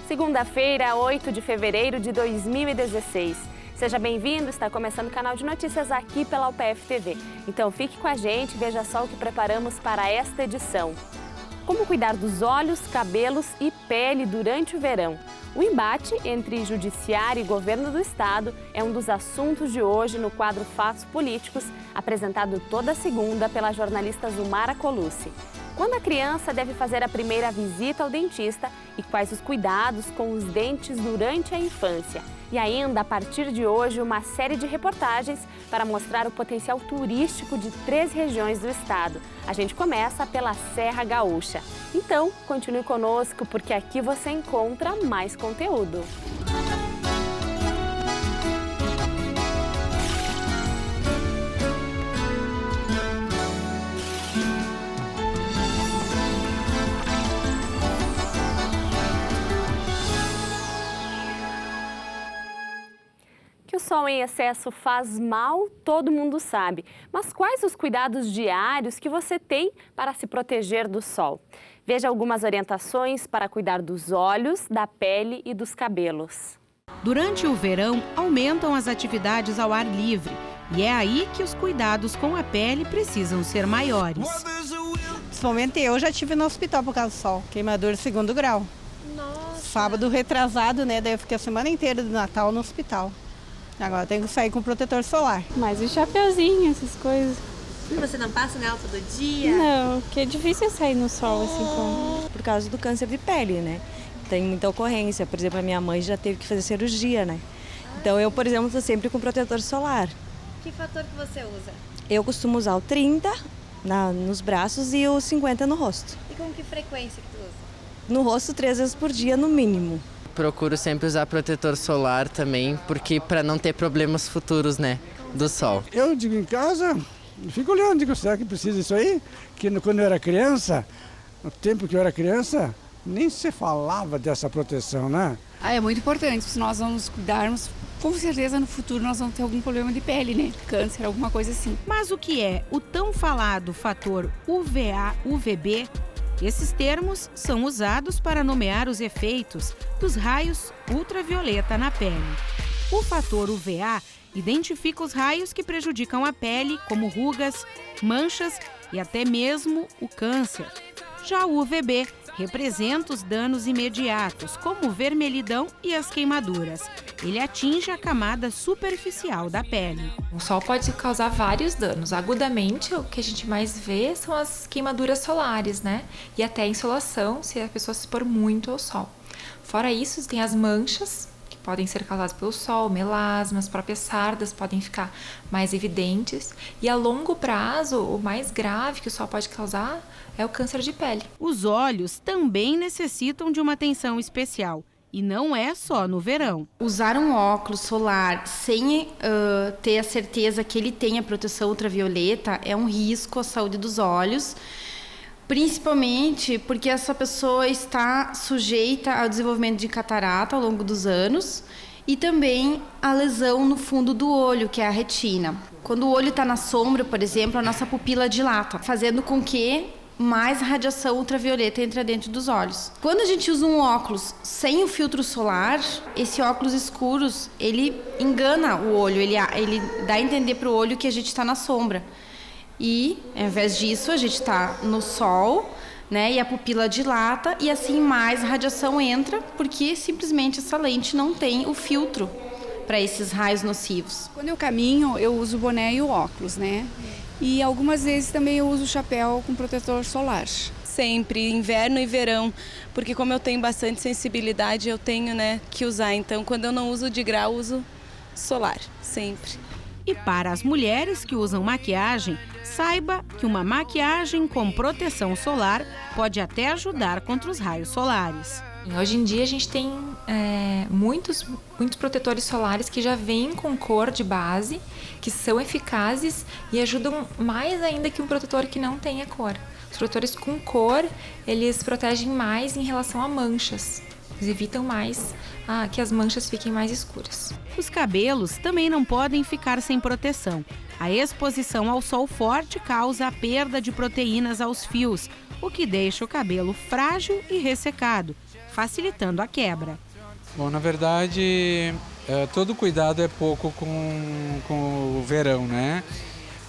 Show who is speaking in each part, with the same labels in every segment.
Speaker 1: Segunda-feira, 8 de fevereiro de 2016. Seja bem-vindo, está começando o canal de notícias aqui pela UPF TV. Então fique com a gente e veja só o que preparamos para esta edição. Como cuidar dos olhos, cabelos e pele durante o verão? O embate entre judiciário e governo do estado é um dos assuntos de hoje no quadro Fatos Políticos, apresentado toda segunda pela jornalista Zumara Colucci. Quando a criança deve fazer a primeira visita ao dentista e quais os cuidados com os dentes durante a infância. E ainda, a partir de hoje, uma série de reportagens para mostrar o potencial turístico de 3 regiões do estado. A gente começa pela Serra Gaúcha. Então, continue conosco, porque aqui você encontra mais conteúdo. Que o sol em excesso faz mal, todo mundo sabe. Mas quais os cuidados diários que você tem para se proteger do sol? Veja algumas orientações para cuidar dos olhos, da pele e dos cabelos.
Speaker 2: Durante o verão, aumentam as atividades ao ar livre. E é aí que os cuidados com a pele precisam ser maiores.
Speaker 3: Principalmente eu já estive no hospital por causa do sol, queimadura de 2º grau.
Speaker 4: Nossa.
Speaker 3: Sábado retrasado, né? Daí eu fiquei a semana inteira do Natal no hospital. Agora eu tenho que sair com protetor solar.
Speaker 4: Mas o chapeuzinho, essas coisas.
Speaker 5: E você não passa nela todo dia?
Speaker 4: Não, porque é difícil sair no sol assim como.
Speaker 6: Por causa do câncer de pele, né? Tem muita ocorrência. Por exemplo, a minha mãe já teve que fazer cirurgia, né? Então eu, por exemplo, estou sempre com protetor solar.
Speaker 5: Que fator que você usa?
Speaker 6: Eu costumo usar o 30 nos braços e o 50 no rosto.
Speaker 5: E com que frequência que tu usa?
Speaker 6: No rosto 3 vezes por dia, no mínimo.
Speaker 7: Procuro sempre usar protetor solar também, porque para não ter problemas futuros, né, do sol.
Speaker 8: Eu digo em casa, fico olhando, digo, será que precisa disso aí? Que quando eu era criança, no tempo que eu era criança, nem se falava dessa proteção, né?
Speaker 9: É muito importante, se nós não nos cuidarmos, com certeza no futuro nós vamos ter algum problema de pele, né? Câncer, alguma coisa assim.
Speaker 2: Mas o que é o tão falado fator UVA, UVB? Esses termos são usados para nomear os efeitos dos raios ultravioleta na pele. O fator UVA identifica os raios que prejudicam a pele, como rugas, manchas e até mesmo o câncer. Já o UVB representa os danos imediatos, como vermelhidão e as queimaduras. Ele atinge a camada superficial da pele.
Speaker 10: O sol pode causar vários danos. Agudamente, o que a gente mais vê são as queimaduras solares, né? E até a insolação, se a pessoa se expor muito ao sol. Fora isso, tem as manchas, que podem ser causadas pelo sol, melasma, as próprias sardas podem ficar mais evidentes. E a longo prazo, o mais grave que o sol pode causar é o câncer de pele.
Speaker 2: Os olhos também necessitam de uma atenção especial. E não é só no verão.
Speaker 11: Usar um óculos solar sem ter a certeza que ele tem a proteção ultravioleta é um risco à saúde dos olhos, principalmente porque essa pessoa está sujeita ao desenvolvimento de catarata ao longo dos anos e também a lesão no fundo do olho, que é a retina. Quando o olho está na sombra, por exemplo, a nossa pupila dilata, fazendo com que mais radiação ultravioleta entra dentro dos olhos. Quando a gente usa um óculos sem o filtro solar, esse óculos escuros, ele engana o olho, ele dá a entender para o olho que a gente está na sombra. E, ao invés disso, a gente está no sol, né, e a pupila dilata e assim mais radiação entra, porque simplesmente essa lente não tem o filtro para esses raios nocivos.
Speaker 9: Quando eu caminho, eu uso o boné e o óculos, né? E algumas vezes também eu uso chapéu com protetor solar.
Speaker 6: Sempre, inverno e verão, porque como eu tenho bastante sensibilidade, eu tenho, né, que usar. Então, quando eu não uso de grau, uso solar, sempre.
Speaker 2: E para as mulheres que usam maquiagem, saiba que uma maquiagem com proteção solar pode até ajudar contra os raios solares.
Speaker 10: Hoje em dia a gente tem muitos protetores solares que já vêm com cor de base, que são eficazes e ajudam mais ainda que um protetor que não tenha cor. Os protetores com cor, eles protegem mais em relação a manchas. Eles evitam mais que as manchas fiquem mais escuras.
Speaker 2: Os cabelos também não podem ficar sem proteção. A exposição ao sol forte causa a perda de proteínas aos fios, o que deixa o cabelo frágil e ressecado, facilitando a quebra.
Speaker 12: Bom, na verdade, todo cuidado é pouco com o verão, né?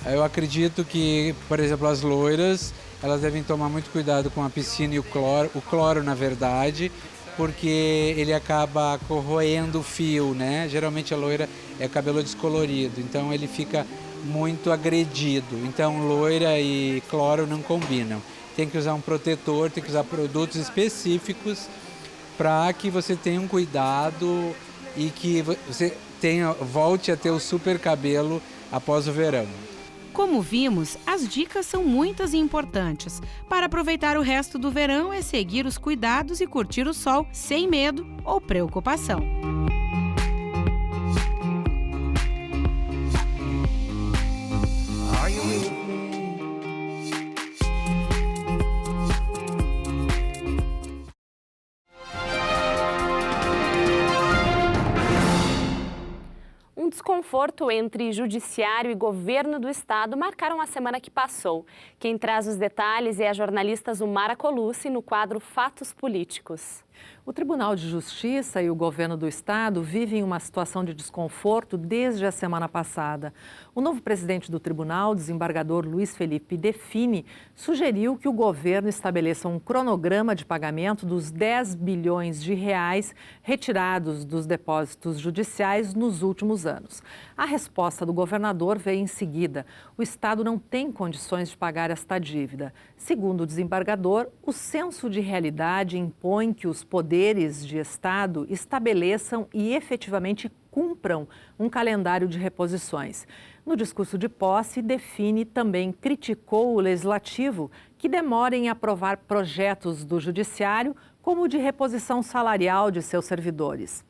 Speaker 12: Eu acredito que, por exemplo, as loiras, elas devem tomar muito cuidado com a piscina e o cloro, na verdade, porque ele acaba corroendo o fio, né? Geralmente a loira é cabelo descolorido, então ele fica muito agredido. Então loira e cloro não combinam. Tem que usar um protetor, tem que usar produtos específicos para que você tenha um cuidado e que você volte a ter o super cabelo após o verão.
Speaker 2: Como vimos, as dicas são muitas e importantes. Para aproveitar o resto do verão é seguir os cuidados e curtir o sol sem medo ou preocupação.
Speaker 1: Um desconforto entre judiciário e governo do estado marcaram a semana que passou. Quem traz os detalhes é a jornalista Zumara Colucci no quadro Fatos Políticos.
Speaker 13: O Tribunal de Justiça e o governo do estado vivem uma situação de desconforto desde a semana passada. O novo presidente do tribunal, desembargador Luiz Felipe Defini, sugeriu que o governo estabeleça um cronograma de pagamento dos 10 bilhões de reais retirados dos depósitos judiciais nos últimos anos. A resposta do governador veio em seguida. O estado não tem condições de pagar esta dívida. Segundo o desembargador, o senso de realidade impõe que os poderes de Estado estabeleçam e efetivamente cumpram um calendário de reposições. No discurso de posse, Defini também criticou o Legislativo, que demora em aprovar projetos do Judiciário, como o de reposição salarial de seus servidores.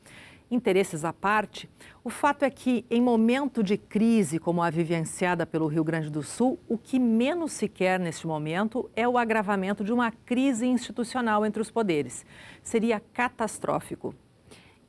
Speaker 13: Interesses à parte, o fato é que, em momento de crise como a vivenciada pelo Rio Grande do Sul, o que menos se quer neste momento é o agravamento de uma crise institucional entre os poderes. Seria catastrófico.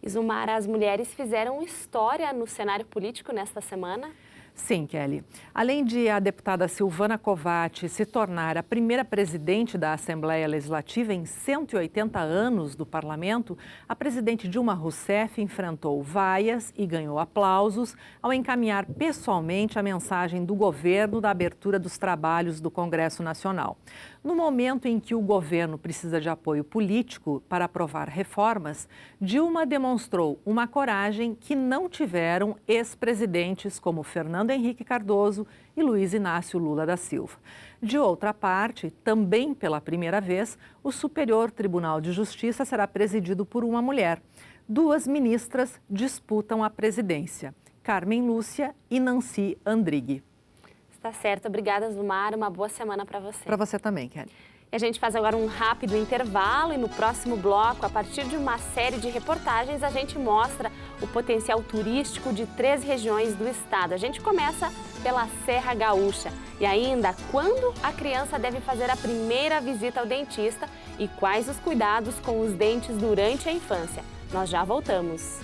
Speaker 1: Zumara, as mulheres fizeram história no cenário político nesta semana?
Speaker 13: Sim, Kelly. Além de a deputada Silvana Covatti se tornar a primeira presidente da Assembleia Legislativa em 180 anos do parlamento, a presidente Dilma Rousseff enfrentou vaias e ganhou aplausos ao encaminhar pessoalmente a mensagem do governo da abertura dos trabalhos do Congresso Nacional. No momento em que o governo precisa de apoio político para aprovar reformas, Dilma demonstrou uma coragem que não tiveram ex-presidentes como Fernando Henrique Cardoso e Luiz Inácio Lula da Silva. De outra parte, também pela primeira vez, o Superior Tribunal de Justiça será presidido por uma mulher. 2 ministras disputam a presidência, Carmen Lúcia e Nancy Andrighi.
Speaker 1: Está certo. Obrigada, Zumara. Uma boa semana para você.
Speaker 13: Para você também, Kelly.
Speaker 1: E a gente faz agora um rápido intervalo e no próximo bloco, a partir de uma série de reportagens, a gente mostra o potencial turístico de 3 regiões do estado. A gente começa pela Serra Gaúcha. E ainda, quando a criança deve fazer a primeira visita ao dentista e quais os cuidados com os dentes durante a infância. Nós já voltamos.